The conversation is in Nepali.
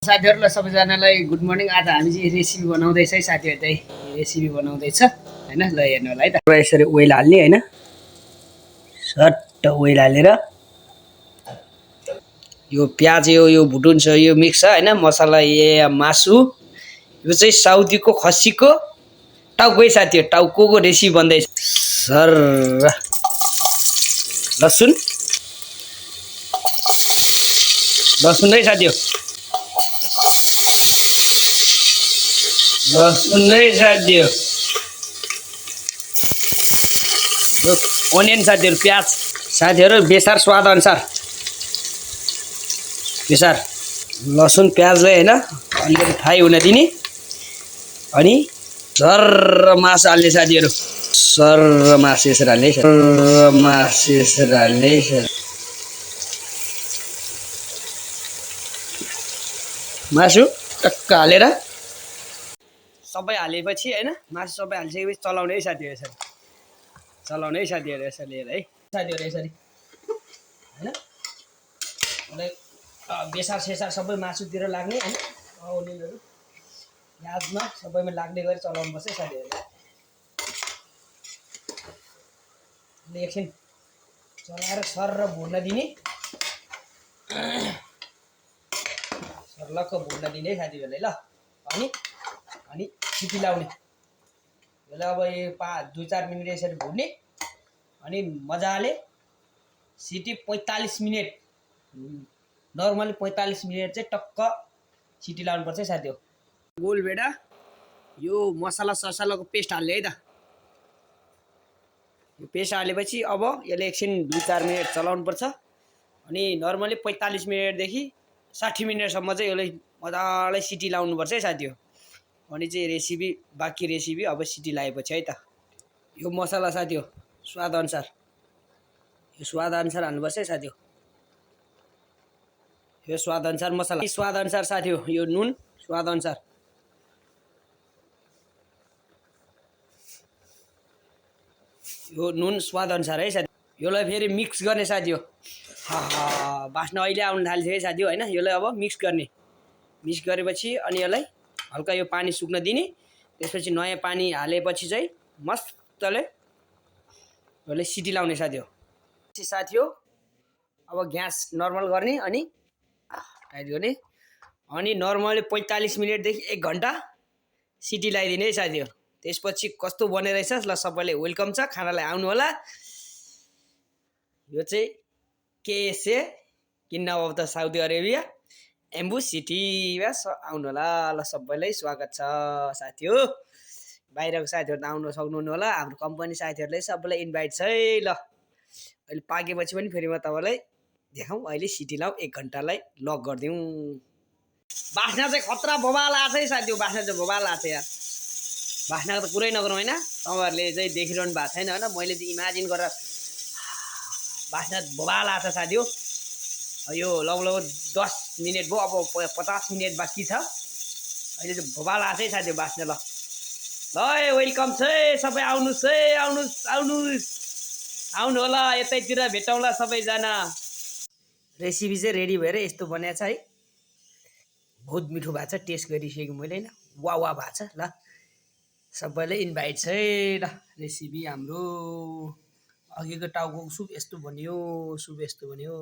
साथीहरुलाई सबैजनालाई गुड मर्निङ। आज हामी चाहिँ रेसिपी बनाउँदैछ है, साथीहरु चाहिँ रेसिपी बनाउँदैछ हैन। ल हेर्नु होला है त। यसरी ओइल हाल्ने हैन, सट्ट ओइल हालेर यो प्याज यो भुटुन्छ, यो मिक्स छ हैन। मसला मासु यो चाहिँ साउदीको खसीको टाउको है साथीहरु, टाउकोको रेसिपी बन्दैछ। सर लसुन लसुन है साथीहरु, लसुन है साथीहरु, ओनियन साथीहरु, प्याज साथीहरु, बेसार स्वाद अनुसार बेसार लसुन प्याजलाई हैन अलिकति फ्राई हुन दिने। अनि सर्र मासु हाल्ने साथीहरु, सर्र मासु यसरी हाल्ने, सर्र मासु यसरी हाल्ने। मासु टक्क हालेर सबै हालेपछि हैन, मासु सबै हालिसकेपछि चलाउने है साथीहरु, यसरी चलाउने है साथीहरु, यसरी लिएर है साथीहरु, यसरी हैन। बेसार सेसार सबै मासुतिर लाग्ने हैन, ओनियनहरु प्याजमा सबैमा लाग्ने गरी चलाउनु पर्छ साथीहरु। एकछिन चलाएर सर्र भुट्न दिने, सर्लक्क भुट्न दिने साथीहरुलाई। ल अनि सिटी लाउने, यसलाई अब यो 2-4 मिनेट यसरी भुट्ने। अनि मजाले सिटी 45 मिनेट, नर्मली 45 मिनेट चाहिँ टक्क सिटी लाउनु पर्छ साथीहरु। गोलभेडा यो मसला ससलाको पेस्ट हाल्ने है त। यो पेस्ट हालेपछि अब यसले एकछिन 2-4 मिनेट चलाउनु पर्छ। अनि नर्मली 45 मिनेटदेखि 60 मिनेटसम्म चाहिँ यसलाई मजाले सिटी लाउनु पर्छ है साथीहरु। अनि चाहिँ रेसिपी बाँकी रेसिपी अब सिटी लगाएपछि है त। यो मसला साथीहरु स्वाद अनुसार, यो स्वाद अनुसार हाल्नुपर्छ है साथीहरु, यो स्वाद अनुसार मसला, स्वाद अनुसार साथीहरु, यो नुन स्वाद अनुसार, यो नुन स्वाद अनुसार है साथी। यसलाई फेरि मिक्स गर्ने साथीहरु। बास्ना अहिले आउन थाल्छ है साथीहरु हैन। यसलाई अब मिक्स गर्ने, मिक्स गरेपछि अनि यसलाई हल्का यो पानी सुक्न दिने। त्यसपछि नयाँ पानी हालेपछि चाहिँ मस्तले यसले सिटी लाउने साथीहरु। अब ग्यास नर्मल गर्ने अनि टाइट गर्ने। अनि नर्मली 45 मिनेटदेखि 1 घण्टा सिटी लगाइदिने है साथीहरु। त्यसपछि कस्तो बने रहेछ ल, सबैले वेलकम छ, खानालाई आउनु होला। यो चाहिँ KSA kingdom of the Saudi Arabia एम्बु सिटीमा आउनु होला। ल सबैलाई स्वागत छ साथीहरु, बाहिरको साथीहरु त आउन सक्नुहुन्न होला, हाम्रो कम्पनी साथीहरुलाई सबैलाई इन्भाइट छ है। ल अहिले पाकेपछि पनि फेरि म तपाईलाई देखाउँ। अहिले सिटी लाउँ, 1 घण्टालाई लक गरिदिउँ। बास्ना चाहिँ खतरा बबाल आछ है साथीहरु, बास्ना चाहिँ बबाल आछ यार। बास्नाको त कुरै नगरौँ हैन, तपाईहरुले चाहिँ देखिरहनु भएको छैन हैन, मैले चाहिँ इमेजिन गरेर बास्ना बबाल आछ साथीहरु। यो लगभग 10 मिनेट भयो, अब 50 मिनेट बाँकी छ। अहिले चाहिँ बबाल आछ है साथीहरु बास्ना। ल वेलकम छ है, सबै आउनुस् है, आउनु होला, यतैतिर भेटौँला सबैजना। रेसिपी चाहिँ रेडी भएर यस्तो बनेको छ है, बहुत मिठो भएको छ, टेस्ट गरिसकेँ मैले हैन, वाह भएको छ। ल सबैलाई इन्भाइट छ है। ल रेसिपी हाम्रो अघिको टाउको सुप यस्तो बन्यो, सुप यस्तो बन्यो।